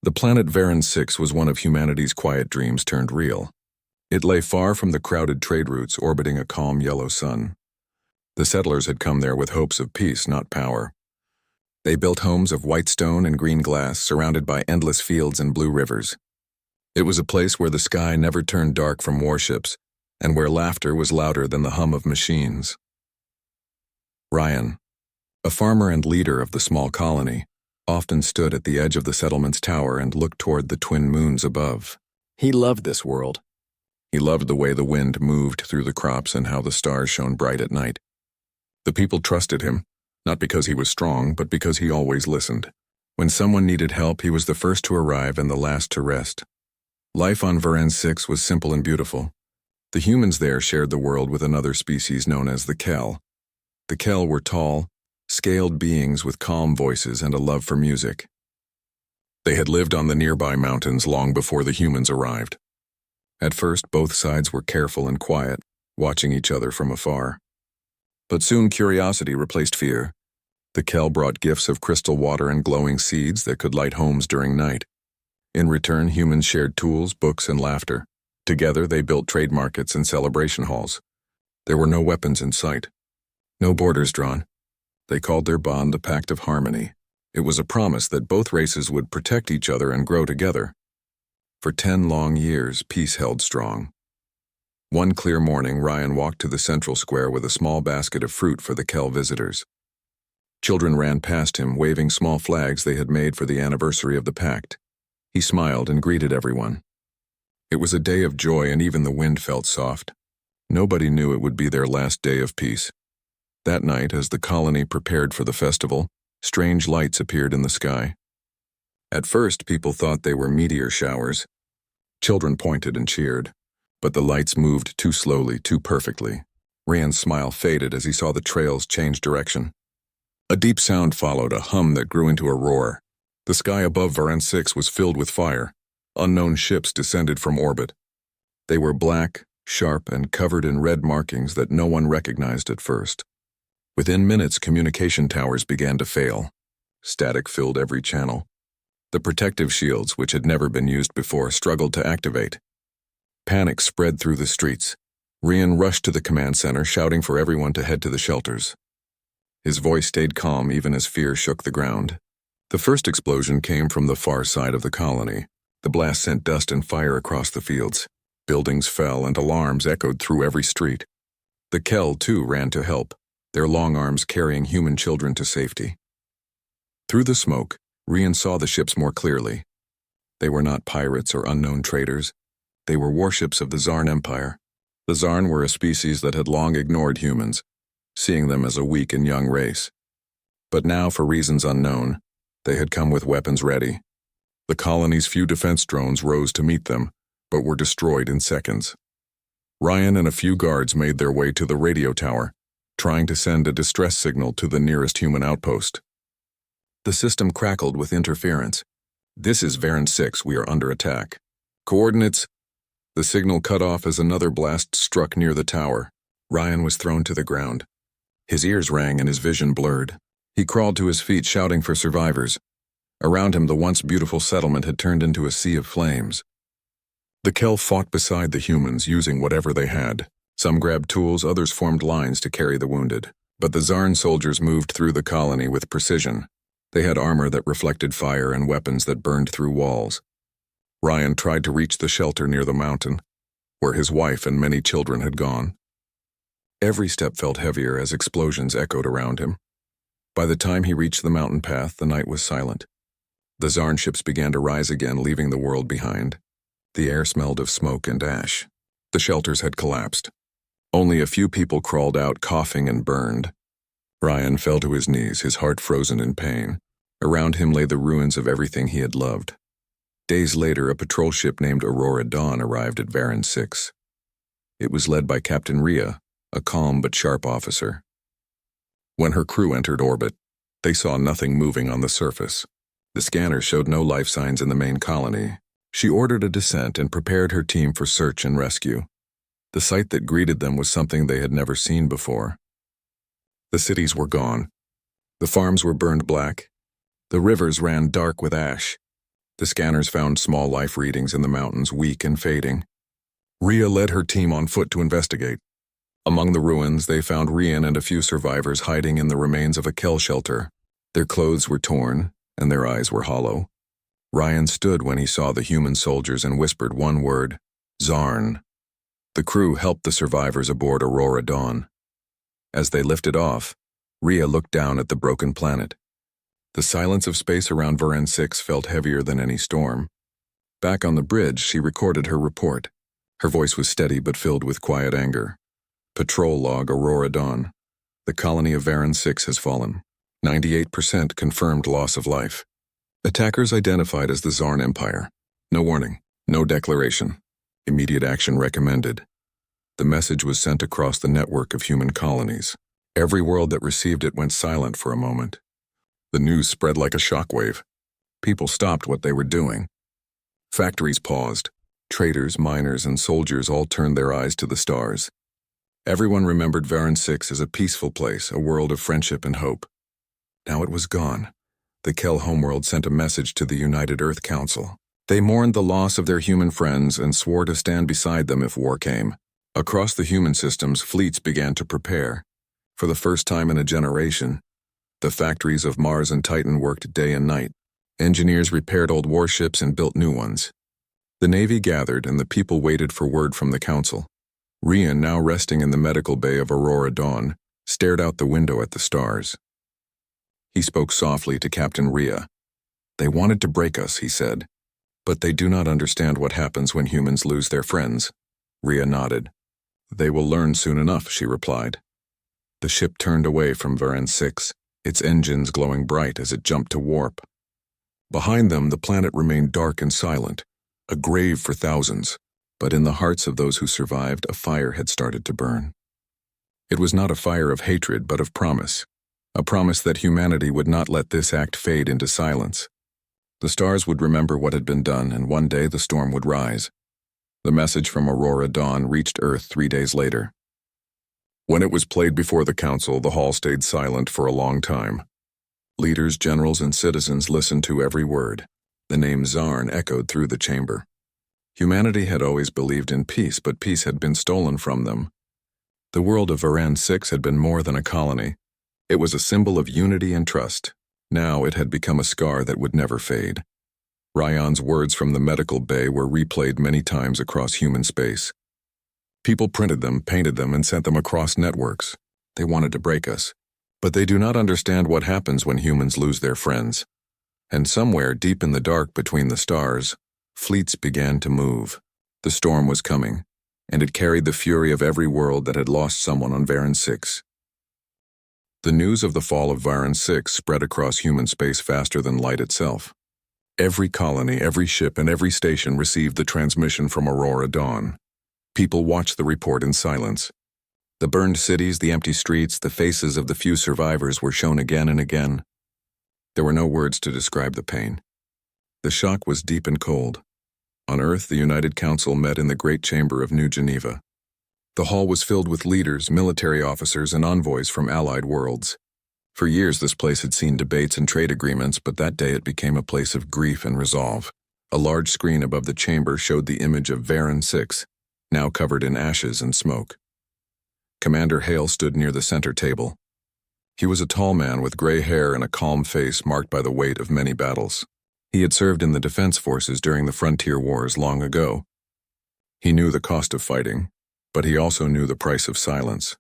The planet Varan-6 was one of humanity's quiet dreams turned real. It lay far from the crowded trade routes orbiting a calm yellow sun. The settlers had come there with hopes of peace, not power. They built homes of white stone and green glass, surrounded by endless fields and blue rivers. It was a place where the sky never turned dark from warships, and where laughter was louder than the hum of machines. Ryan, a farmer and leader of the small colony, often stood at the edge of the settlement's tower and looked toward the twin moons above. He loved this world. He loved the way the wind moved through the crops and how the stars shone bright at night. The people trusted him, not because he was strong, but because he always listened. When someone needed help, he was the first to arrive and the last to rest. Life on Varan-6 was simple and beautiful. The humans there shared the world with another species known as the Kell. The Kell were tall, scaled beings with calm voices and a love for music. They had lived on the nearby mountains long before the humans arrived. At first, both sides were careful and quiet, watching each other from afar. But soon curiosity replaced fear. The Kell brought gifts of crystal water and glowing seeds that could light homes during night. In return, humans shared tools, books, and laughter. Together, they built trade markets and celebration halls. There were no weapons in sight, no borders drawn. They called their bond the Pact of Harmony. It was a promise that both races would protect each other and grow together. For 10 long years, peace held strong. One clear morning, Ryan walked to the central square with a small basket of fruit for the Kell visitors. Children ran past him, waving small flags they had made for the anniversary of the pact. He smiled and greeted everyone. It was a day of joy, and even the wind felt soft. Nobody knew it would be their last day of peace. That night, as the colony prepared for the festival, strange lights appeared in the sky. At first, people thought they were meteor showers. Children pointed and cheered, but the lights moved too slowly, too perfectly. Ryan's smile faded as he saw the trails change direction. A deep sound followed, a hum that grew into a roar. The sky above Varan-6 was filled with fire. Unknown ships descended from orbit. They were black, sharp, and covered in red markings that no one recognized at first. Within minutes, communication towers began to fail. Static filled every channel. The protective shields, which had never been used before, struggled to activate. Panic spread through the streets. Ryan rushed to the command center, shouting for everyone to head to the shelters. His voice stayed calm even as fear shook the ground. The first explosion came from the far side of the colony. The blast sent dust and fire across the fields. Buildings fell and alarms echoed through every street. The Kell, too, ran to help, their long arms carrying human children to safety. Through the smoke, Ryan saw the ships more clearly. They were not pirates or unknown traders. They were warships of the Zarn Empire. The Zarn were a species that had long ignored humans, seeing them as a weak and young race. But now, for reasons unknown, they had come with weapons ready. The colony's few defense drones rose to meet them, but were destroyed in seconds. Ryan and a few guards made their way to the radio tower, trying to send a distress signal to the nearest human outpost. The system crackled with interference. "This is Varan-6, we are under attack. Coordinates." The signal cut off as another blast struck near the tower. Ryan was thrown to the ground. His ears rang and his vision blurred. He crawled to his feet, shouting for survivors. Around him, the once beautiful settlement had turned into a sea of flames. The Kell fought beside the humans, using whatever they had. Some grabbed tools, others formed lines to carry the wounded. But the Zarn soldiers moved through the colony with precision. They had armor that reflected fire and weapons that burned through walls. Ryan tried to reach the shelter near the mountain, where his wife and many children had gone. Every step felt heavier as explosions echoed around him. By the time he reached the mountain path, the night was silent. The Zarn ships began to rise again, leaving the world behind. The air smelled of smoke and ash. The shelters had collapsed. Only a few people crawled out, coughing and burned. Ryan fell to his knees, his heart frozen in pain. Around him lay the ruins of everything he had loved. Days later, a patrol ship named Aurora Dawn arrived at Varan-6. It was led by Captain Rhea, a calm but sharp officer. When her crew entered orbit, they saw nothing moving on the surface. The scanner showed no life signs in the main colony. She ordered a descent and prepared her team for search and rescue. The sight that greeted them was something they had never seen before. The cities were gone. The farms were burned black. The rivers ran dark with ash. The scanners found small life readings in the mountains, weak and fading. Rhea led her team on foot to investigate. Among the ruins, they found Rian and a few survivors hiding in the remains of a Kell shelter. Their clothes were torn, and their eyes were hollow. Ryan stood when he saw the human soldiers and whispered one word, Zarn. The crew helped the survivors aboard Aurora Dawn. As they lifted off, Rhea looked down at the broken planet. The silence of space around PRINCEX felt heavier than any storm. Back on the bridge, she recorded her report. Her voice was steady but filled with quiet anger. Patrol log Aurora Dawn. The colony of PRINCEX has fallen. 98% confirmed loss of life. Attackers identified as the Zarn Empire. No warning, no declaration. Immediate action recommended. The message was sent across the network of human colonies. Every world that received it went silent for a moment. The news spread like a shockwave. People stopped what they were doing. Factories paused. Traders, miners, and soldiers all turned their eyes to the stars. Everyone remembered PRINCEX as a peaceful place, a world of friendship and hope. Now it was gone. The Kell homeworld sent a message to the United Earth Council. They mourned the loss of their human friends and swore to stand beside them if war came. Across the human systems, fleets began to prepare. For the first time in a generation, the factories of Mars and Titan worked day and night. Engineers repaired old warships and built new ones. The Navy gathered and the people waited for word from the Council. Rian, now resting in the medical bay of Aurora Dawn, stared out the window at the stars. He spoke softly to Captain Rhea. They wanted to break us, he said. But they do not understand what happens when humans lose their friends. Rhea nodded. They will learn soon enough, she replied. The ship turned away from PRINCEX, its engines glowing bright as it jumped to warp. Behind them, the planet remained dark and silent, a grave for thousands. But in the hearts of those who survived, a fire had started to burn. It was not a fire of hatred, but of promise. A promise that humanity would not let this act fade into silence. The stars would remember what had been done, and one day the storm would rise. The message from Aurora Dawn reached Earth 3 days later. When it was played before the Council, the hall stayed silent for a long time. Leaders, generals, and citizens listened to every word. The name Zarn echoed through the chamber. Humanity had always believed in peace, but peace had been stolen from them. The world of PRINCEX had been more than a colony. It was a symbol of unity and trust. Now it had become a scar that would never fade. Ryan's words from the medical bay were replayed many times across human space. People printed them, painted them, and sent them across networks. They wanted to break us. But they do not understand what happens when humans lose their friends. And somewhere deep in the dark between the stars, fleets began to move. The storm was coming, and it carried the fury of every world that had lost someone on PRINCEX. The news of the fall of PRINCEX spread across human space faster than light itself. Every colony, every ship, and every station received the transmission from Aurora Dawn. People watched the report in silence. The burned cities, the empty streets, the faces of the few survivors were shown again and again. There were no words to describe the pain. The shock was deep and cold. On Earth, the United Council met in the Great Chamber of New Geneva. The hall was filled with leaders, military officers, and envoys from allied worlds. For years, this place had seen debates and trade agreements, but that day it became a place of grief and resolve. A large screen above the chamber showed the image of PRINCEX, now covered in ashes and smoke. Commander Hale stood near the center table. He was a tall man with gray hair and a calm face marked by the weight of many battles. He had served in the defense forces during the frontier wars long ago. He knew the cost of fighting, but he also knew the price of silence.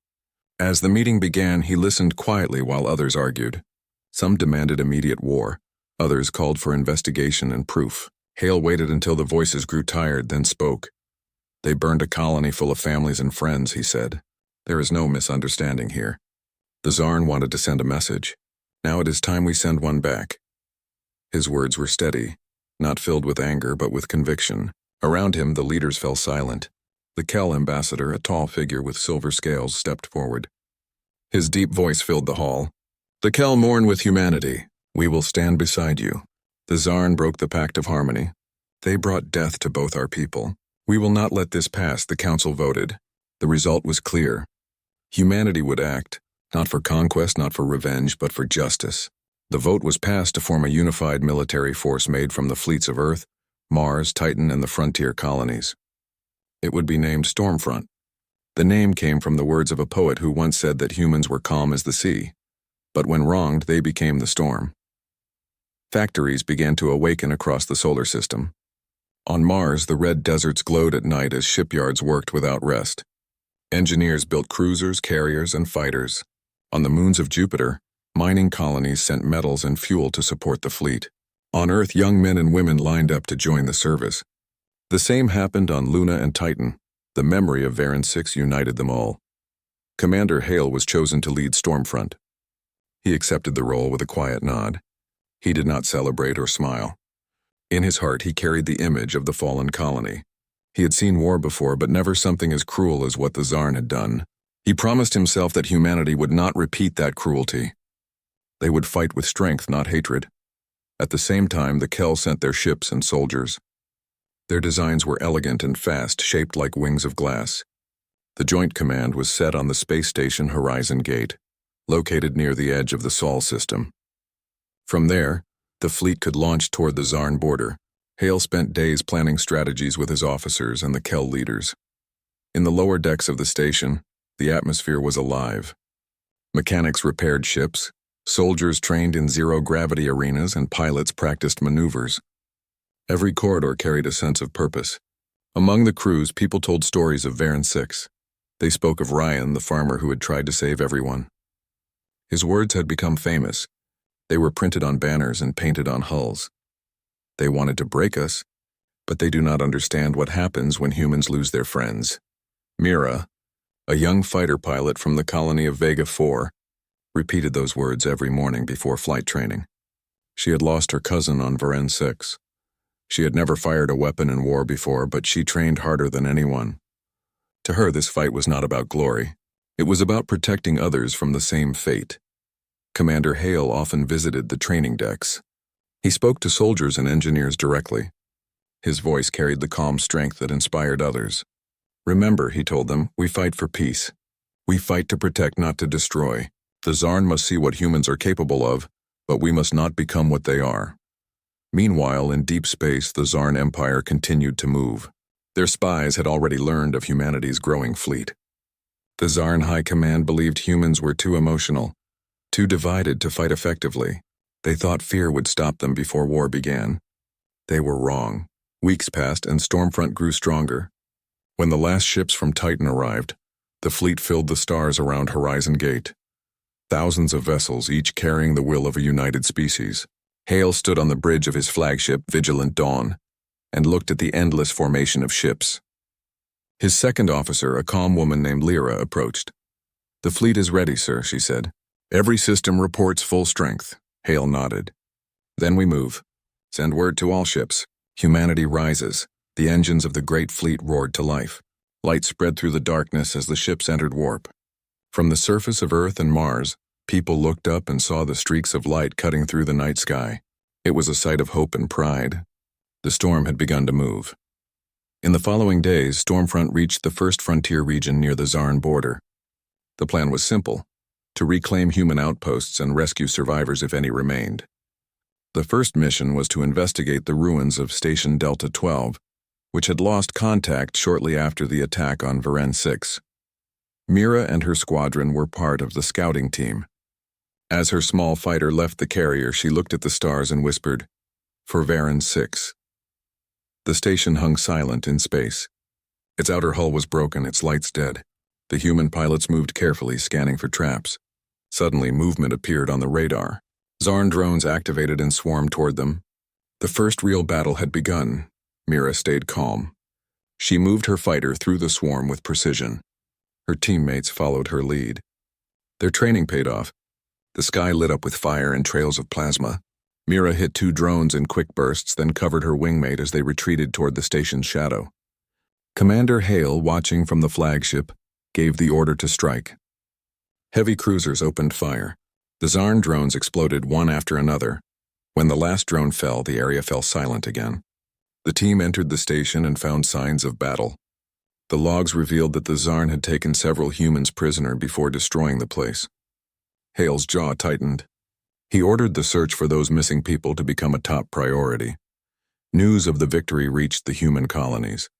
As the meeting began, he listened quietly while others argued. Some demanded immediate war. Others called for investigation and proof. Hale waited until the voices grew tired, then spoke. They burned a colony full of families and friends, he said. There is no misunderstanding here. The Zarn wanted to send a message. Now it is time we send one back. His words were steady, not filled with anger but with conviction. Around him, the leaders fell silent. The Kell ambassador, a tall figure with silver scales, stepped forward. His deep voice filled the hall. The Kell mourn with humanity. We will stand beside you. The Zarn broke the pact of harmony. They brought death to both our people. We will not let this pass, the council voted. The result was clear. Humanity would act, not for conquest, not for revenge, but for justice. The vote was passed to form a unified military force made from the fleets of Earth, Mars, Titan, and the frontier colonies. It would be named Stormfront. The name came from the words of a poet who once said that humans were calm as the sea, but when wronged, they became the storm. Factories began to awaken across the solar system. On Mars, the red deserts glowed at night as shipyards worked without rest. Engineers built cruisers, carriers, and fighters. On the moons of Jupiter, mining colonies sent metals and fuel to support the fleet. On Earth, young men and women lined up to join the service. The same happened on Luna and Titan. The memory of PRINCEX united them all. Commander Hale was chosen to lead Stormfront. He accepted the role with a quiet nod. He did not celebrate or smile. In his heart, he carried the image of the fallen colony. He had seen war before, but never something as cruel as what the Tsarn had done. He promised himself that humanity would not repeat that cruelty. They would fight with strength, not hatred. At the same time, the Kell sent their ships and soldiers. Their designs were elegant and fast, shaped like wings of glass. The Joint Command was set on the space station Horizon Gate, located near the edge of the Sol system. From there, the fleet could launch toward the Tsarn border. Hale spent days planning strategies with his officers and the Kell leaders. In the lower decks of the station, the atmosphere was alive. Mechanics repaired ships, soldiers trained in zero-gravity arenas, and pilots practiced maneuvers. Every corridor carried a sense of purpose. Among the crews, people told stories of PRINCEX. They spoke of Ryan, the farmer who had tried to save everyone. His words had become famous. They were printed on banners and painted on hulls. They wanted to break us, but they do not understand what happens when humans lose their friends. Mira, a young fighter pilot from the colony of Vega 4, repeated those words every morning before flight training. She had lost her cousin on PRINCEX. She had never fired a weapon in war before, but she trained harder than anyone. To her, this fight was not about glory. It was about protecting others from the same fate. Commander Hale often visited the training decks. He spoke to soldiers and engineers directly. His voice carried the calm strength that inspired others. Remember, he told them, we fight for peace. We fight to protect, not to destroy. The Tsarn must see what humans are capable of, but we must not become what they are. Meanwhile, in deep space, the Tsarn Empire continued to move. Their spies had already learned of humanity's growing fleet. The Tsarn High Command believed humans were too emotional, too divided to fight effectively. They thought fear would stop them before war began. They were wrong. Weeks passed and Stormfront grew stronger. When the last ships from Titan arrived, the fleet filled the stars around Horizon Gate. Thousands of vessels, each carrying the will of a united species. Hale stood on the bridge of his flagship, Vigilant Dawn, and looked at the endless formation of ships. His second officer, a calm woman named Lyra, approached. "The fleet is ready, sir," she said. "Every system reports full strength." Hale nodded. "Then we move. Send word to all ships. Humanity rises." The engines of the great fleet roared to life. Light spread through the darkness as the ships entered warp. From the surface of Earth and Mars, people looked up and saw the streaks of light cutting through the night sky. It was a sight of hope and pride. The storm had begun to move. In the following days, Stormfront reached the first frontier region near the Tsarn border. The plan was simple: to reclaim human outposts and rescue survivors if any remained. The first mission was to investigate the ruins of Station Delta 12, which had lost contact shortly after the attack on PRINCEX. Mira and her squadron were part of the scouting team. As her small fighter left the carrier, she looked at the stars and whispered, "For PRINCEX." The station hung silent in space. Its outer hull was broken, its lights dead. The human pilots moved carefully, scanning for traps. Suddenly, movement appeared on the radar. Tsarn drones activated and swarmed toward them. The first real battle had begun. Mira stayed calm. She moved her fighter through the swarm with precision. Her teammates followed her lead. Their training paid off. The sky lit up with fire and trails of plasma. Mira hit 2 drones in quick bursts, then covered her wingmate as they retreated toward the station's shadow. Commander Hale, watching from the flagship, gave the order to strike. Heavy cruisers opened fire. The Tsarn drones exploded one after another. When the last drone fell, the area fell silent again. The team entered the station and found signs of battle. The logs revealed that the Tsarn had taken several humans prisoner before destroying the place. Hale's jaw tightened. He ordered the search for those missing people to become a top priority. News of the victory reached the human colonies.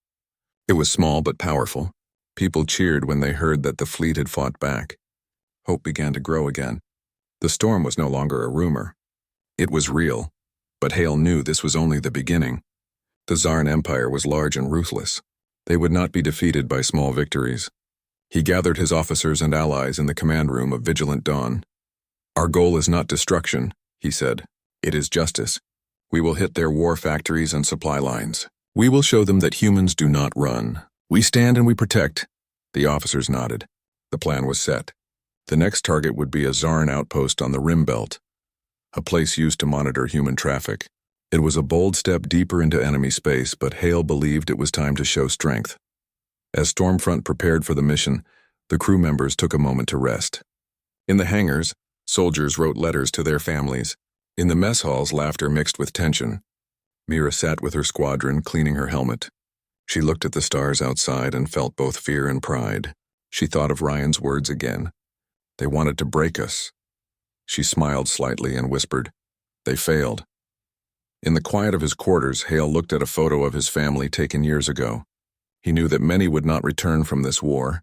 It was small but powerful. People cheered when they heard that the fleet had fought back. Hope began to grow again. The storm was no longer a rumor. It was real, but Hale knew this was only the beginning. The Tsarn Empire was large and ruthless. They would not be defeated by small victories. He gathered his officers and allies in the command room of Vigilant Dawn. "Our goal is not destruction," he said. "It is justice. We will hit their war factories and supply lines. We will show them that humans do not run. We stand and we protect." The officers nodded. The plan was set. The next target would be a Tsarn outpost on the Rim Belt, a place used to monitor human traffic. It was a bold step deeper into enemy space, but Hale believed it was time to show strength. As Stormfront prepared for the mission, the crew members took a moment to rest. In the hangars, soldiers wrote letters to their families. In the mess halls, laughter mixed with tension. Mira sat with her squadron, cleaning her helmet. She looked at the stars outside and felt both fear and pride. She thought of Ryan's words again. They wanted to break us. She smiled slightly and whispered, "They failed." In the quiet of his quarters, Hale looked at a photo of his family taken years ago. He knew that many would not return from this war,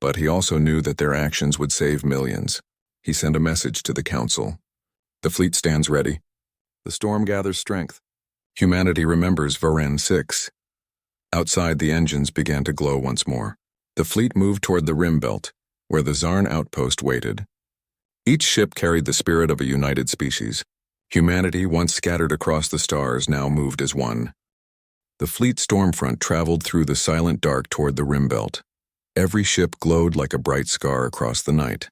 but he also knew that their actions would save millions. He sent a message to the council. "The fleet stands ready. The storm gathers strength. Humanity remembers Varen 6. Outside, the engines began to glow once more. The fleet moved toward the Rim Belt, where the Tsarn outpost waited. Each ship carried the spirit of a united species. Humanity, once scattered across the stars, now moved as one. The fleet Stormfront traveled through the silent dark toward the Rim Belt. Every ship glowed like a bright scar across the night.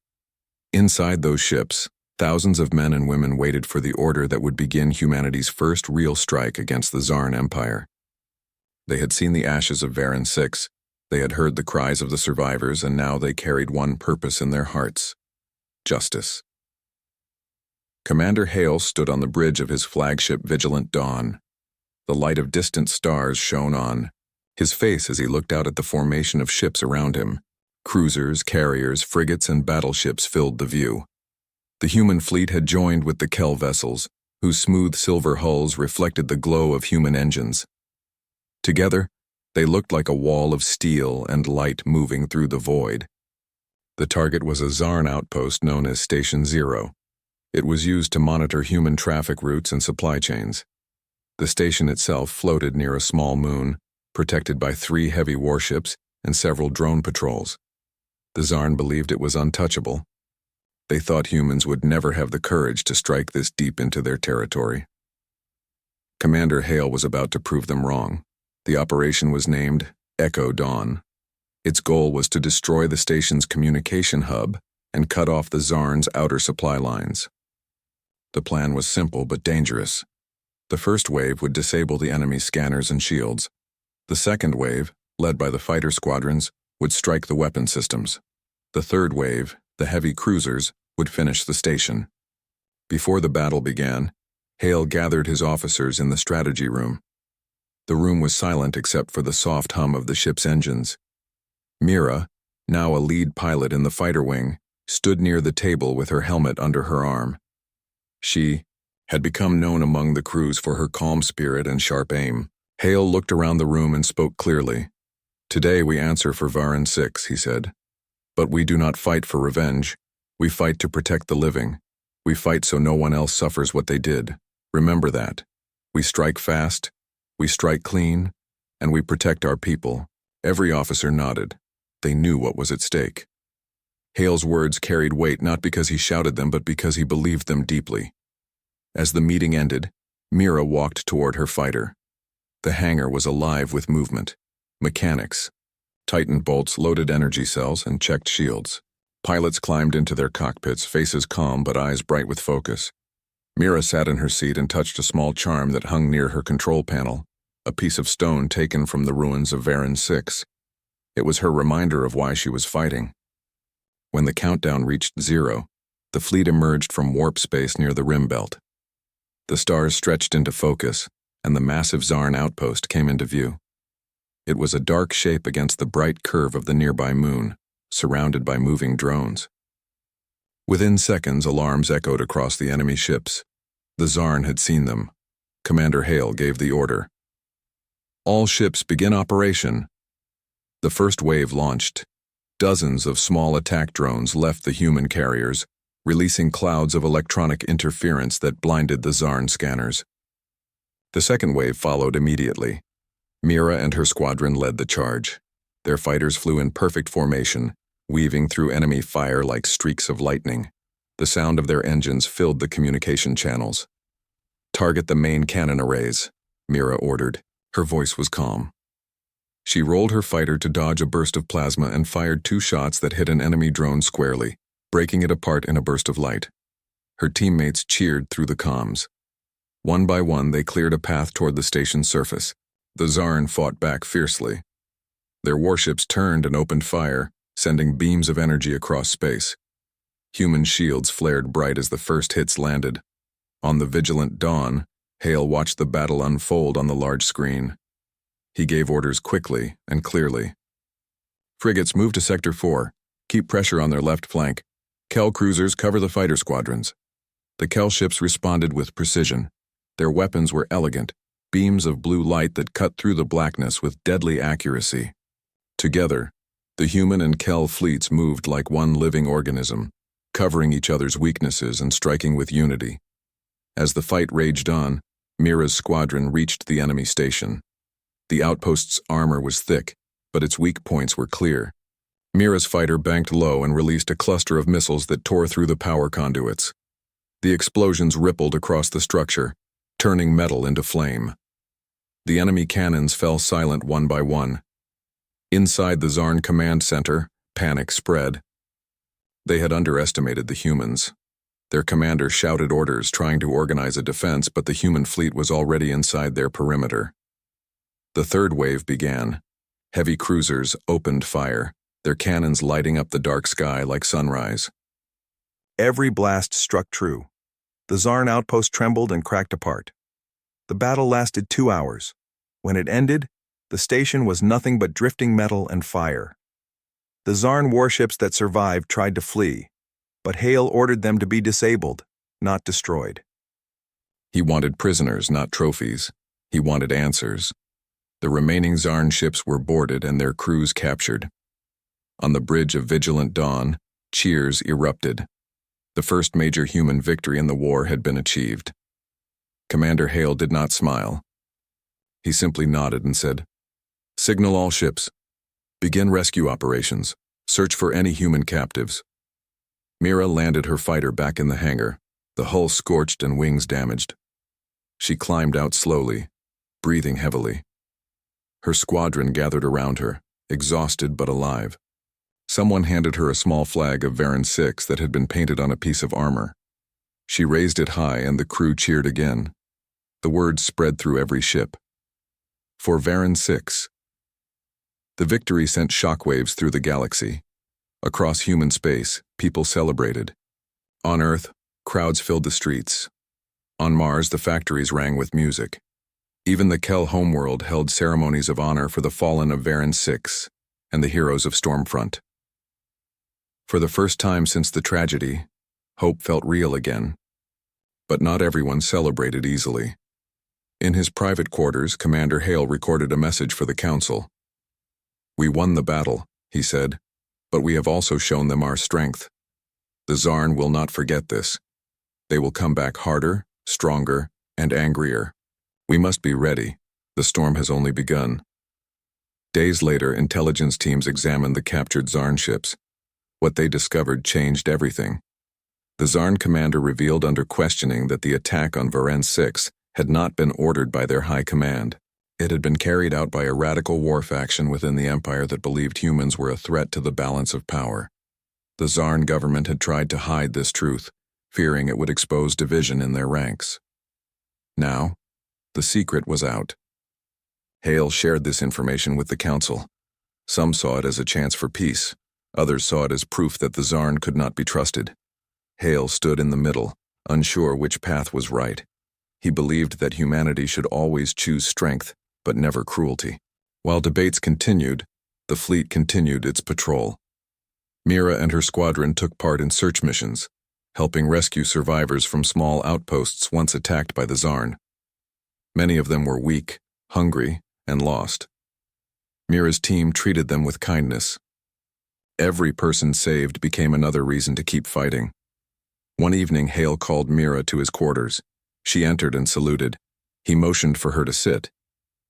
Inside those ships, thousands of men and women waited for the order that would begin humanity's first real strike against the Tsarn Empire. They had seen the ashes of Varen 6, they had heard the cries of the survivors, and now they carried one purpose in their hearts: justice. Commander Hale stood on the bridge of his flagship Vigilant Dawn. The light of distant stars shone on his face as he looked out at the formation of ships around him. Cruisers, carriers, frigates, and battleships filled the view. The human fleet had joined with the Kell vessels, whose smooth silver hulls reflected the glow of human engines. Together, they looked like a wall of steel and light moving through the void. The target was a Tsarn outpost known as Station Zero. It was used to monitor human traffic routes and supply chains. The station itself floated near a small moon, protected by 3 heavy warships and several drone patrols. The Tsarn believed it was untouchable. They thought humans would never have the courage to strike this deep into their territory. Commander Hale was about to prove them wrong. The operation was named Echo Dawn. Its goal was to destroy the station's communication hub and cut off the Tsarn's outer supply lines. The plan was simple but dangerous. The first wave would disable the enemy's scanners and shields. The second wave, led by the fighter squadrons, would strike the weapon systems. The third wave, the heavy cruisers, would finish the station. Before the battle began, Hale gathered his officers in the strategy room. The room was silent except for the soft hum of the ship's engines. Mira, now a lead pilot in the fighter wing, stood near the table with her helmet under her arm. She had become known among the crews for her calm spirit and sharp aim. Hale looked around the room and spoke clearly. "Today we answer for Varen 6, he said. "But we do not fight for revenge. We fight to protect the living. We fight so no one else suffers what they did. Remember that. We strike fast, we strike clean, and we protect our people." Every officer nodded. They knew what was at stake. Hale's words carried weight not because he shouted them, but because he believed them deeply. As the meeting ended, Mira walked toward her fighter. The hangar was alive with movement. Mechanics tightened bolts, loaded energy cells, and checked shields. Pilots climbed into their cockpits, faces calm but eyes bright with focus. Mira sat in her seat and touched a small charm that hung near her control panel, a piece of stone taken from the ruins of Varen 6. It was her reminder of why she was fighting. When the countdown reached 0, the fleet emerged from warp space near the Rim Belt. The stars stretched into focus, and the massive Tsarn outpost came into view. It was a dark shape against the bright curve of the nearby moon, surrounded by moving drones. Within seconds, alarms echoed across the enemy ships. The Zarn had seen them. Commander Hale gave the order. All ships begin operation. The first wave launched. Dozens of small attack drones left the human carriers, releasing clouds of electronic interference that blinded the Zarn scanners. The second wave followed immediately. Mira and her squadron led the charge. Their fighters flew in perfect formation, weaving through enemy fire like streaks of lightning. The sound of their engines filled the communication channels. "Target the main cannon arrays," Mira ordered. Her voice was calm. She rolled her fighter to dodge a burst of plasma and fired 2 shots that hit an enemy drone squarely, breaking it apart in a burst of light. Her teammates cheered through the comms. One by one, they cleared a path toward the station's surface. The Zarn fought back fiercely. Their warships turned and opened fire, sending beams of energy across space. Human shields flared bright as the first hits landed. On the vigilant dawn, Hale watched the battle unfold on the large screen. He gave orders quickly and clearly. "Frigates, move to Sector 4. Keep pressure on their left flank. Kell cruisers, cover the fighter squadrons." The Kell ships responded with precision. Their weapons were elegant, beams of blue light that cut through the blackness with deadly accuracy. Together, the human and Kell fleets moved like one living organism, covering each other's weaknesses and striking with unity. As the fight raged on, Mira's squadron reached the enemy station. The outpost's armor was thick, but its weak points were clear. Mira's fighter banked low and released a cluster of missiles that tore through the power conduits. The explosions rippled across the structure, turning metal into flame. The enemy cannons fell silent one by one. Inside the Zarn command center, panic spread. They had underestimated the humans. Their commander shouted orders trying to organize a defense, but the human fleet was already inside their perimeter. The third wave began. Heavy cruisers opened fire, their cannons lighting up the dark sky like sunrise. Every blast struck true. The Zarn outpost trembled and cracked apart. The battle lasted 2 hours. When it ended, the station was nothing but drifting metal and fire. The Zarn warships that survived tried to flee, but Hale ordered them to be disabled, not destroyed. He wanted prisoners, not trophies. He wanted answers. The remaining Zarn ships were boarded and their crews captured. On the bridge of Vigilant Dawn, cheers erupted. The first major human victory in the war had been achieved. Commander Hale did not smile. He simply nodded and said, "Signal all ships. Begin rescue operations. Search for any human captives." Mira landed her fighter back in the hangar, the hull scorched and wings damaged. She climbed out slowly, breathing heavily. Her squadron gathered around her, exhausted but alive. Someone handed her a small flag of Varan 6 that had been painted on a piece of armor. She raised it high and the crew cheered again. The word spread through every ship. For Varan 6. The victory sent shockwaves through the galaxy. Across human space, people celebrated. On Earth, crowds filled the streets. On Mars, the factories rang with music. Even the Kell homeworld held ceremonies of honor for the fallen of Varan 6 and the heroes of Stormfront. For the first time since the tragedy, hope felt real again. But not everyone celebrated easily. In his private quarters, Commander Hale recorded a message for the Council. "We won the battle," he said, "but we have also shown them our strength. The Zarn will not forget this. They will come back harder, stronger, and angrier. We must be ready. The storm has only begun." Days later, intelligence teams examined the captured Zarn ships. What they discovered changed everything. The Zarn commander revealed under questioning that the attack on Varan 6 had not been ordered by their high command. It had been carried out by a radical war faction within the Empire that believed humans were a threat to the balance of power. The Zarn government had tried to hide this truth, fearing it would expose division in their ranks. Now, the secret was out. Hale shared this information with the Council. Some saw it as a chance for peace. Others saw it as proof that the Zarn could not be trusted. Hale stood in the middle, unsure which path was right. He believed that humanity should always choose strength, but never cruelty. While debates continued, the fleet continued its patrol. Mira and her squadron took part in search missions, helping rescue survivors from small outposts once attacked by the Tsarn. Many of them were weak, hungry, and lost. Mira's team treated them with kindness. Every person saved became another reason to keep fighting. One evening, Hale called Mira to his quarters. She entered and saluted. He motioned for her to sit.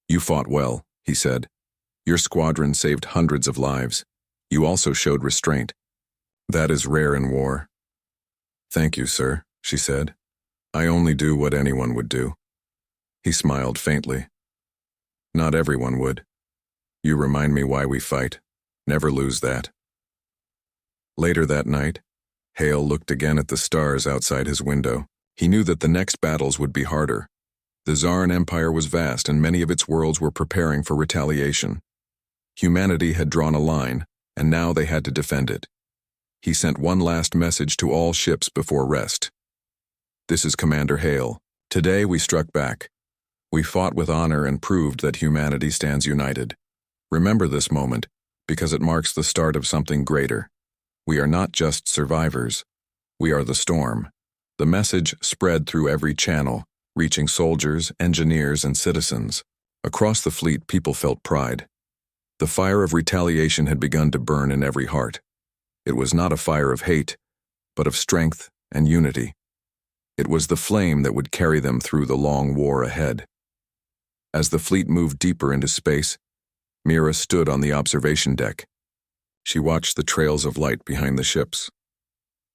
"You fought well," he said. "Your squadron saved hundreds of lives. You also showed restraint. That is rare in war." "Thank you, sir," she said. "I only do what anyone would do." He smiled faintly. "Not everyone would. You remind me why we fight. Never lose that." Later that night, Hale looked again at the stars outside his window. He knew that the next battles would be harder. The Tsarn Empire was vast, and many of its worlds were preparing for retaliation. Humanity had drawn a line, and now they had to defend it. He sent one last message to all ships before rest. "This is Commander Hale. Today we struck back. We fought with honor and proved that humanity stands united. Remember this moment, because it marks the start of something greater. We are not just survivors. We are the storm." The message spread through every channel, reaching soldiers, engineers, and citizens. Across the fleet, people felt pride. The fire of retaliation had begun to burn in every heart. It was not a fire of hate, but of strength and unity. It was the flame that would carry them through the long war ahead. As the fleet moved deeper into space, Mira stood on the observation deck. She watched the trails of light behind the ships.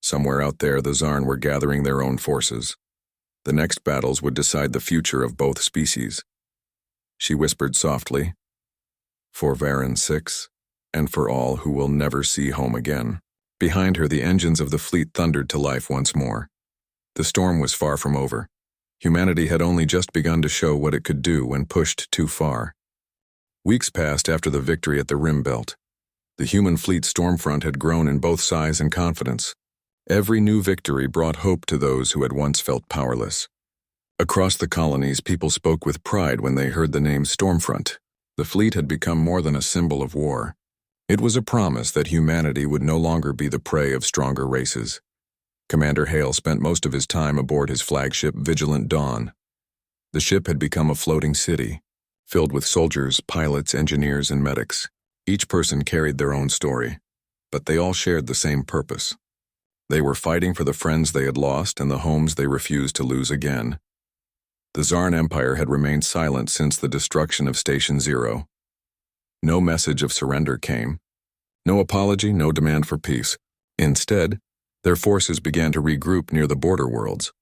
Somewhere out there, the Tsarn were gathering their own forces. The next battles would decide the future of both species. She whispered softly, "For Varan 6, and for all who will never see home again." Behind her, the engines of the fleet thundered to life once more. The storm was far from over. Humanity had only just begun to show what it could do when pushed too far. Weeks passed after the victory at the Rim Belt. The human fleet stormfront had grown in both size and confidence. Every new victory brought hope to those who had once felt powerless. Across the colonies, people spoke with pride when they heard the name Stormfront. The fleet had become more than a symbol of war. It was a promise that humanity would no longer be the prey of stronger races. Commander Hale spent most of his time aboard his flagship Vigilant Dawn. The ship had become a floating city, filled with soldiers, pilots, engineers, and medics. Each person carried their own story, but they all shared the same purpose. They were fighting for the friends they had lost and the homes they refused to lose again. The Tsarn Empire had remained silent since the destruction of Station Zero. No message of surrender came. No apology, no demand for peace. Instead, their forces began to regroup near the border worlds.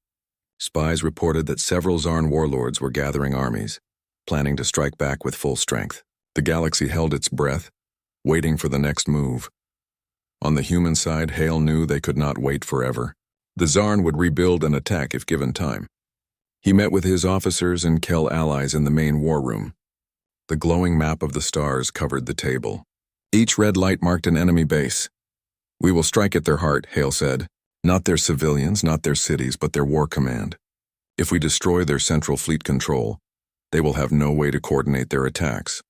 Spies reported that several Tsarn warlords were gathering armies, planning to strike back with full strength. The galaxy held its breath, waiting for the next move. On the human side, Hale knew they could not wait forever. The Tsarn would rebuild and attack if given time. He met with his officers and Kel allies in the main war room. The glowing map of the stars covered the table. Each red light marked an enemy base. "We will strike at their heart," Hale said. "Not their civilians, not their cities, but their war command. If we destroy their central fleet control, they will have no way to coordinate their attacks."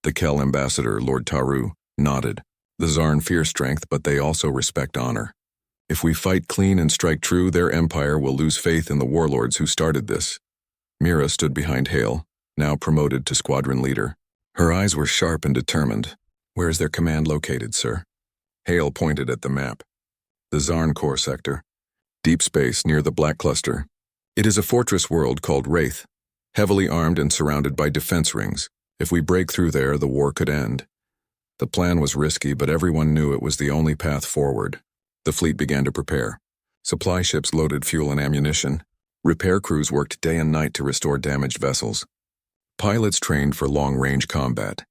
The Kel ambassador, Lord Taru, nodded. "The Tsarn fear strength, but they also respect honor. If we fight clean and strike true, their empire will lose faith in the warlords who started this." Mira stood behind Hale, now promoted to squadron leader. Her eyes were sharp and determined. "Where is their command located, sir?" Hale pointed at the map. "The Tsarn core sector. Deep space near the Black Cluster. It is a fortress world called Wraith, heavily armed and surrounded by defense rings. If we break through there, the war could end." The plan was risky, but everyone knew it was the only path forward. The fleet began to prepare. Supply ships loaded fuel and ammunition. Repair crews worked day and night to restore damaged vessels. Pilots trained for long-range combat.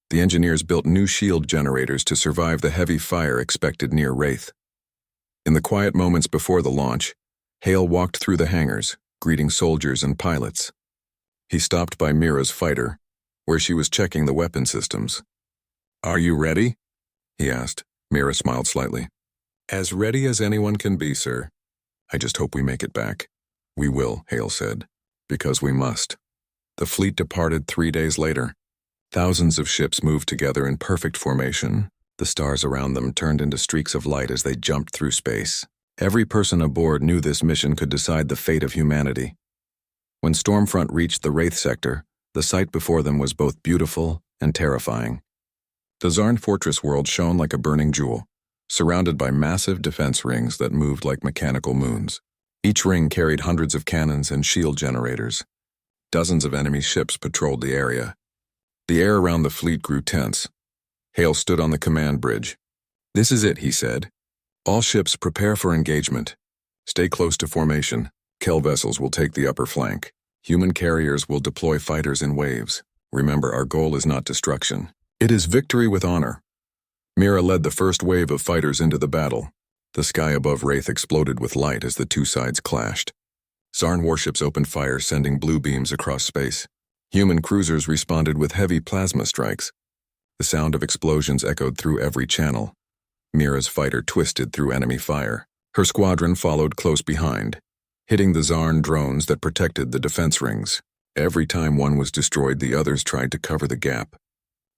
The engineers built new shield generators to survive the heavy fire expected near Wraith. In the quiet moments before the launch, Hale walked through the hangars, greeting soldiers and pilots. He stopped by Mira's fighter, where she was checking the weapon systems. "Are you ready?" he asked. Mira smiled slightly. "As ready as anyone can be, sir. I just hope we make it back." "We will," Hale said, "because we must." The fleet departed 3 days later. Thousands of ships moved together in perfect formation. The stars around them turned into streaks of light as they jumped through space. Every person aboard knew this mission could decide the fate of humanity. When Stormfront reached the Wraith sector, the sight before them was both beautiful and terrifying. The Zarn Fortress world shone like a burning jewel, surrounded by massive defense rings that moved like mechanical moons. Each ring carried hundreds of cannons and shield generators. Dozens of enemy ships patrolled the area. The air around the fleet grew tense. Hale stood on the command bridge. "This is it," he said. "All ships prepare for engagement. Stay close to formation. Kel vessels will take the upper flank. Human carriers will deploy fighters in waves. Remember, our goal is not destruction. It is victory with honor." Mira led the first wave of fighters into the battle. The sky above Wraith exploded with light as the two sides clashed. Zarn warships opened fire, sending blue beams across space. Human cruisers responded with heavy plasma strikes. The sound of explosions echoed through every channel. Mira's fighter twisted through enemy fire. Her squadron followed close behind, hitting the Zarn drones that protected the defense rings. Every time one was destroyed, the others tried to cover the gap.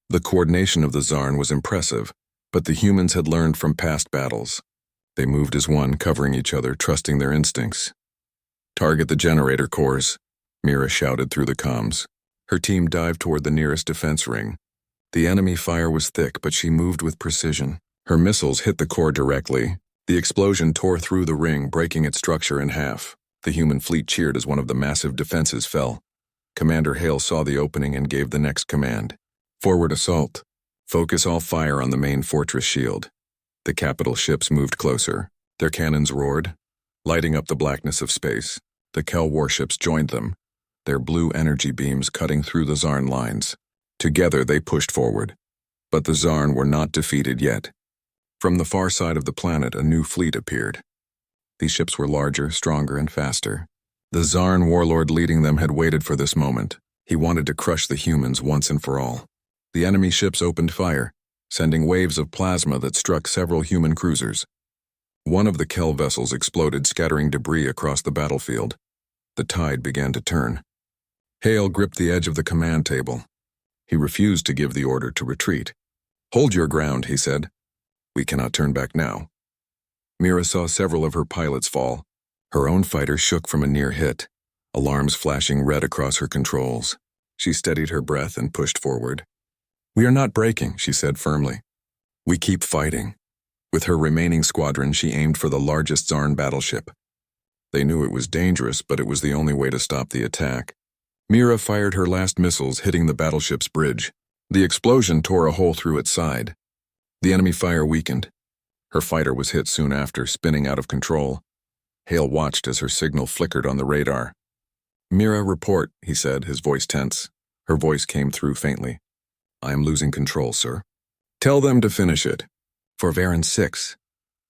The coordination of the Zarn was impressive, but the humans had learned from past battles. They moved as one, covering each other, trusting their instincts. "Target the generator cores," Mira shouted through the comms. Her team dived toward the nearest defense ring. The enemy fire was thick, but she moved with precision. Her missiles hit the core directly. The explosion tore through the ring, breaking its structure in half. The human fleet cheered as one of the massive defenses fell. Commander Hale saw the opening and gave the next command. "Forward assault. Focus all fire on the main fortress shield." The capital ships moved closer. Their cannons roared, lighting up the blackness of space. The Kel warships joined them, their blue energy beams cutting through the Zarn lines. Together they pushed forward. But the Zarn were not defeated yet. From the far side of the planet, a new fleet appeared. These ships were larger, stronger, and faster. The Zarn warlord leading them had waited for this moment. He wanted to crush the humans once and for all. The enemy ships opened fire, sending waves of plasma that struck several human cruisers. One of the Kel vessels exploded, scattering debris across the battlefield. The tide began to turn. Hale gripped the edge of the command table. He refused to give the order to retreat. "Hold your ground," he said. "We cannot turn back now." Mira saw several of her pilots fall. Her own fighter shook from a near hit, alarms flashing red across her controls. She steadied her breath and pushed forward. "We are not breaking," she said firmly. "We keep fighting." With her remaining squadron, she aimed for the largest Zarn battleship. They knew it was dangerous, but it was the only way to stop the attack. Mira fired her last missiles, hitting the battleship's bridge. The explosion tore a hole through its side. The enemy fire weakened. Her fighter was hit soon after, spinning out of control. Hale watched as her signal flickered on the radar. "Mira, report," he said, his voice tense. Her voice came through faintly. "I am losing control, sir." "Tell them to finish it." "For PRINCEX."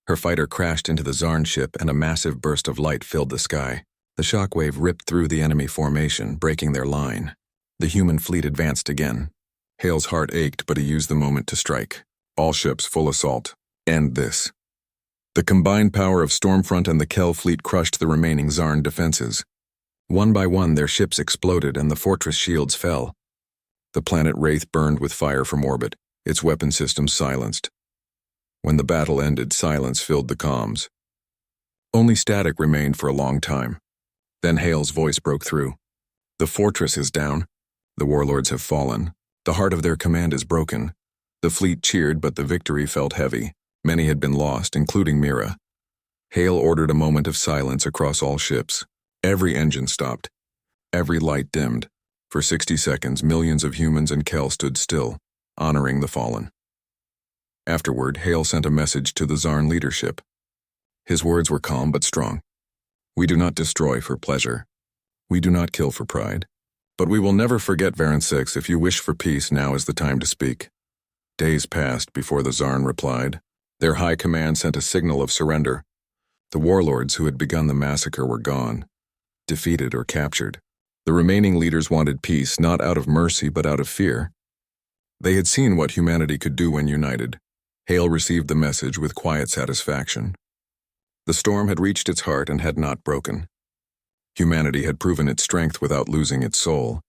Her fighter crashed into the Zarn ship and a massive burst of light filled the sky. The shockwave ripped through the enemy formation, breaking their line. The human fleet advanced again. Hale's heart ached, but he used the moment to strike. "All ships, full assault. End this." The combined power of Stormfront and the Kel fleet crushed the remaining Zarn defenses. One by one, their ships exploded and the fortress shields fell. The planet Wraith burned with fire from orbit, its weapon systems silenced. When the battle ended, silence filled the comms. Only static remained for a long time. Then Hale's voice broke through. "The fortress is down. The warlords have fallen. The heart of their command is broken." The fleet cheered, but the victory felt heavy. Many had been lost, including Mira. Hale ordered a moment of silence across all ships. Every engine stopped. Every light dimmed. For 60 seconds, millions of humans and Kel stood still, honoring the fallen. Afterward, Hale sent a message to the Zarn leadership. His words were calm but strong. "We do not destroy for pleasure. We do not kill for pride. But we will never forget PRINCEX. If you wish for peace, now is the time to speak." Days passed before the Zarn replied. Their high command sent a signal of surrender. The warlords who had begun the massacre were gone, defeated or captured. The remaining leaders wanted peace, not out of mercy but out of fear. They had seen what humanity could do when united. Hale received the message with quiet satisfaction. The storm had reached its heart and had not broken. Humanity had proven its strength without losing its soul.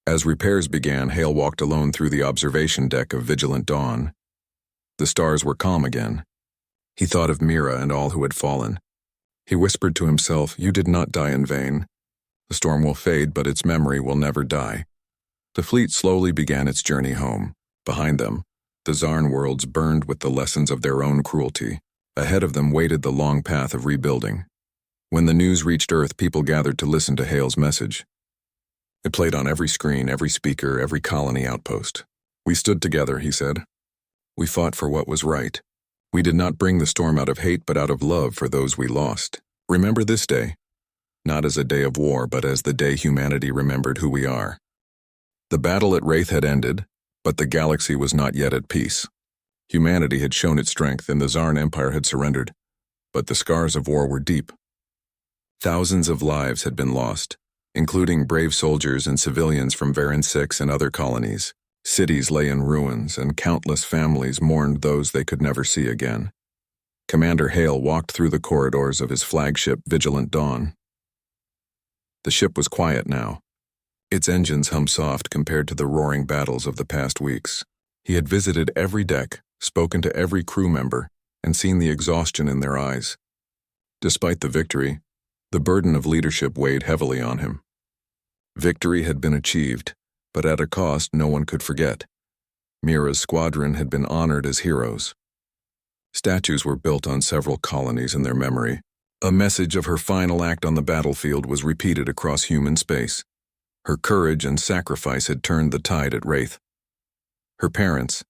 As repairs began, Hale walked alone through the observation deck of Vigilant Dawn. The stars were calm again. He thought of Mira and all who had fallen. He whispered to himself, "You did not die in vain. The storm will fade, but its memory will never die." The fleet slowly began its journey home. Behind them, the Zarn worlds burned with the lessons of their own cruelty. Ahead of them waited the long path of rebuilding. When the news reached Earth, people gathered to listen to Hale's message. It played on every screen, every speaker, every colony outpost. "We stood together," he said. "We fought for what was right. We did not bring the storm out of hate, but out of love for those we lost. Remember this day, not as a day of war, but as the day humanity remembered who we are." The battle at Wraith had ended, but the galaxy was not yet at peace. Humanity had shown its strength, and the Zarn Empire had surrendered, but the scars of war were deep. Thousands of lives had been lost, including brave soldiers and civilians from PRINCEX and other colonies. Cities lay in ruins, and countless families mourned those they could never see again. Commander Hale walked through the corridors of his flagship, Vigilant Dawn. The ship was quiet now. Its engines hummed soft compared to the roaring battles of the past weeks. He had visited every deck, spoken to every crew member, and seen the exhaustion in their eyes. Despite the victory, the burden of leadership weighed heavily on him. Victory had been achieved, but at a cost no one could forget. Mira's squadron had been honored as heroes. Statues were built on several colonies in their memory. A message of her final act on the battlefield was repeated across human space. Her courage and sacrifice had turned the tide at Wraith. Her parents,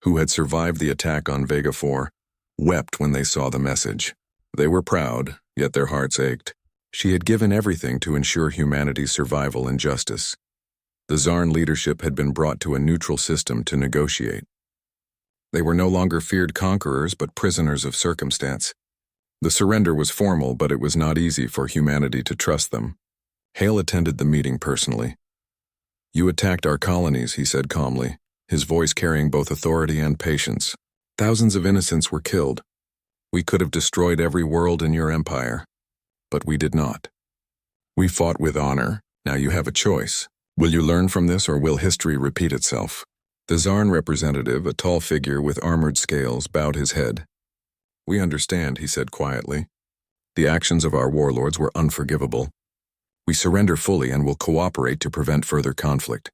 who had survived the attack on Vega 4, wept when they saw the message. They were proud, yet their hearts ached. She had given everything to ensure humanity's survival and justice. The Zarn leadership had been brought to a neutral system to negotiate. They were no longer feared conquerors, but prisoners of circumstance. The surrender was formal, but it was not easy for humanity to trust them. Hale attended the meeting personally. "You attacked our colonies," he said calmly, his voice carrying both authority and patience. "Thousands of innocents were killed. We could have destroyed every world in your empire, but we did not. We fought with honor. Now you have a choice. Will you learn from this, or will history repeat itself?" The Zarn representative, a tall figure with armored scales, bowed his head. "We understand," he said quietly. "The actions of our warlords were unforgivable. We surrender fully and will cooperate to prevent further conflict."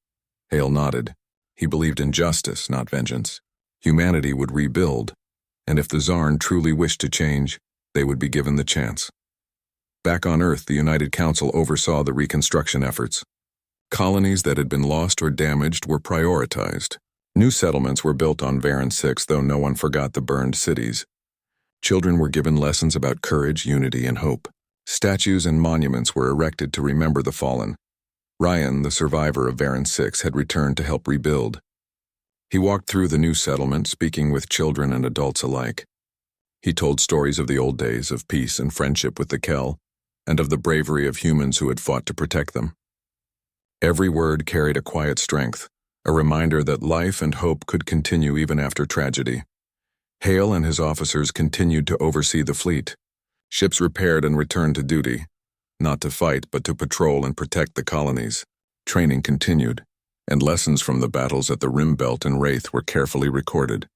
Hale nodded. He believed in justice, not vengeance. Humanity would rebuild, and if the Zarn truly wished to change, they would be given the chance. Back on Earth, the United Council oversaw the reconstruction efforts. Colonies that had been lost or damaged were prioritized. New settlements were built on PRINCEX, though no one forgot the burned cities. Children were given lessons about courage, unity, and hope. Statues and monuments were erected to remember the fallen. Ryan, the survivor of PRINCEX, had returned to help rebuild. He walked through the new settlement, speaking with children and adults alike. He told stories of the old days, of peace and friendship with the Kell, and of the bravery of humans who had fought to protect them. Every word carried a quiet strength, a reminder that life and hope could continue even after tragedy. Hale and his officers continued to oversee the fleet. Ships repaired and returned to duty, not to fight but to patrol and protect the colonies. Training continued, and lessons from the battles at the Rim Belt and Wraith were carefully recorded.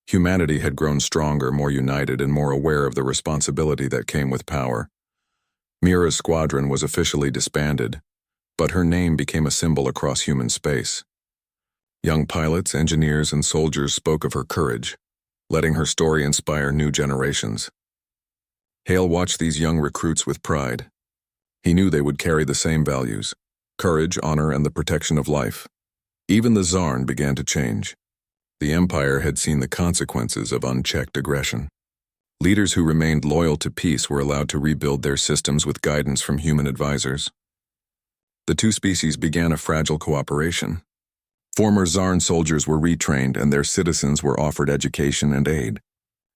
Humanity had grown stronger, more united, and more aware of the responsibility that came with power. Mira's squadron was officially disbanded, but her name became a symbol across human space. Young pilots, engineers, and soldiers spoke of her courage, letting her story inspire new generations. Hale watched these young recruits with pride. He knew they would carry the same values: courage, honor, and the protection of life. Even the Zarn began to change. The Empire had seen the consequences of unchecked aggression. Leaders who remained loyal to peace were allowed to rebuild their systems with guidance from human advisors. The two species began a fragile cooperation. Former Zarn soldiers were retrained, and their citizens were offered education and aid.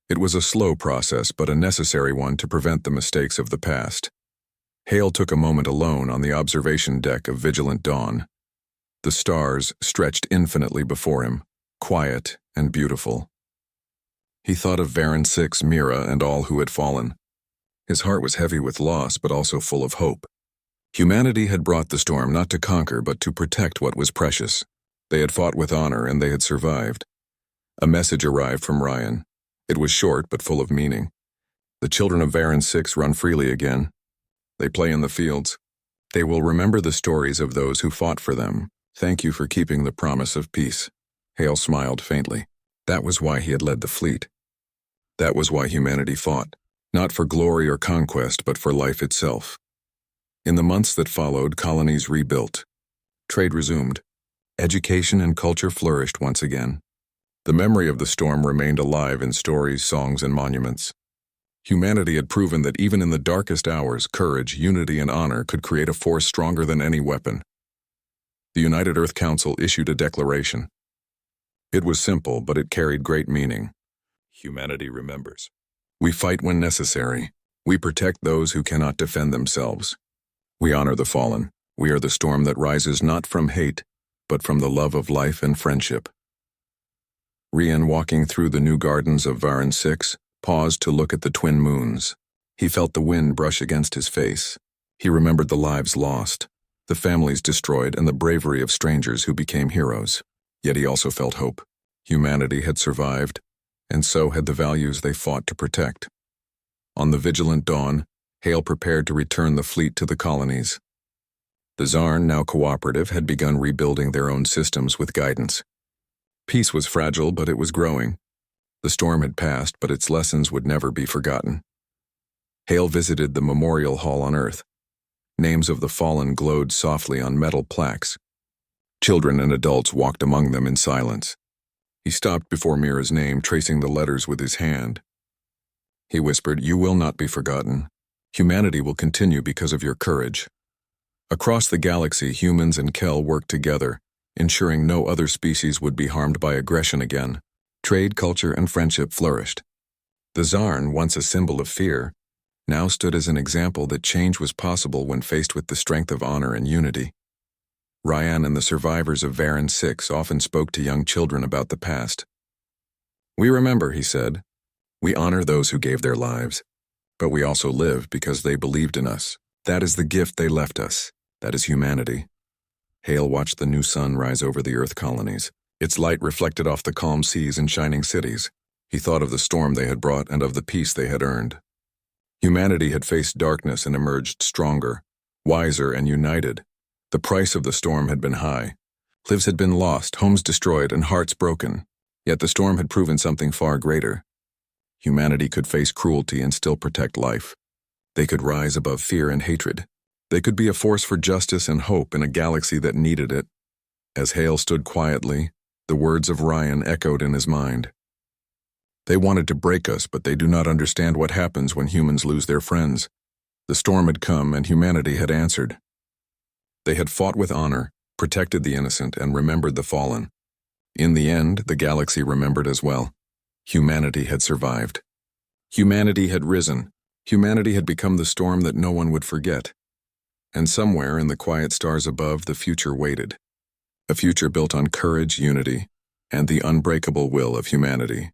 It was a slow process, but a necessary one to prevent the mistakes of the past. Hale took a moment alone on the observation deck of Vigilant Dawn. The stars stretched infinitely before him, quiet and beautiful. He thought of PRINCEX, Mira, and all who had fallen. His heart was heavy with loss, but also full of hope. Humanity had brought the storm not to conquer, but to protect what was precious. They had fought with honor, and they had survived. A message arrived from Ryan. It was short but full of meaning. The children of PRINCEX run freely again. They play in the fields. They will remember the stories of those who fought for them. Thank you for keeping the promise of peace. Hale smiled faintly. That was why he had led the fleet. That was why humanity fought, not for glory or conquest, but for life itself. In the months that followed, colonies rebuilt. Trade resumed. Education and culture flourished once again. The memory of the storm remained alive in stories, songs, and monuments. Humanity had proven that even in the darkest hours, courage, unity, and honor could create a force stronger than any weapon. The United Earth Council issued a declaration. It was simple, but it carried great meaning. Humanity remembers. We fight when necessary. We protect those who cannot defend themselves. We honor the fallen. We are the storm that rises not from hate, but from the love of life and friendship. Rian, walking through the new gardens of PRINCEX, paused to look at the twin moons. He felt the wind brush against his face. He remembered the lives lost, the families destroyed, and the bravery of strangers who became heroes. Yet he also felt hope. Humanity had survived, and so had the values they fought to protect. On the vigilant dawn, Hale prepared to return the fleet to the colonies. The Zarn, now cooperative, had begun rebuilding their own systems with guidance. Peace was fragile, but it was growing. The storm had passed, but its lessons would never be forgotten. Hale visited the memorial hall on Earth. Names of the fallen glowed softly on metal plaques. Children and adults walked among them in silence. He stopped before Mira's name, tracing the letters with his hand. He whispered, "You will not be forgotten. Humanity will continue because of your courage." Across the galaxy, humans and Kel worked together, ensuring no other species would be harmed by aggression again. Trade, culture, and friendship flourished. The Zarn, once a symbol of fear, now stood as an example that change was possible when faced with the strength of honor and unity. Ryan and the survivors of PRINCEX often spoke to young children about the past. "We remember," he said. "We honor those who gave their lives, but we also live because they believed in us. That is the gift they left us. That is humanity." Hale watched the new sun rise over the Earth colonies. Its light reflected off the calm seas and shining cities. He thought of the storm they had brought and of the peace they had earned. Humanity had faced darkness and emerged stronger, wiser, and united. The price of the storm had been high. Lives had been lost, homes destroyed, and hearts broken. Yet the storm had proven something far greater. Humanity could face cruelty and still protect life. They could rise above fear and hatred. They could be a force for justice and hope in a galaxy that needed it. As Hale stood quietly, the words of Ryan echoed in his mind. "They wanted to break us, but they do not understand what happens when humans lose their friends." The storm had come, and humanity had answered. They had fought with honor, protected the innocent, and remembered the fallen. In the end, the galaxy remembered as well. Humanity had survived. Humanity had risen. Humanity had become the storm that no one would forget. And somewhere in the quiet stars above, the future waited. A future built on courage, unity, and the unbreakable will of humanity.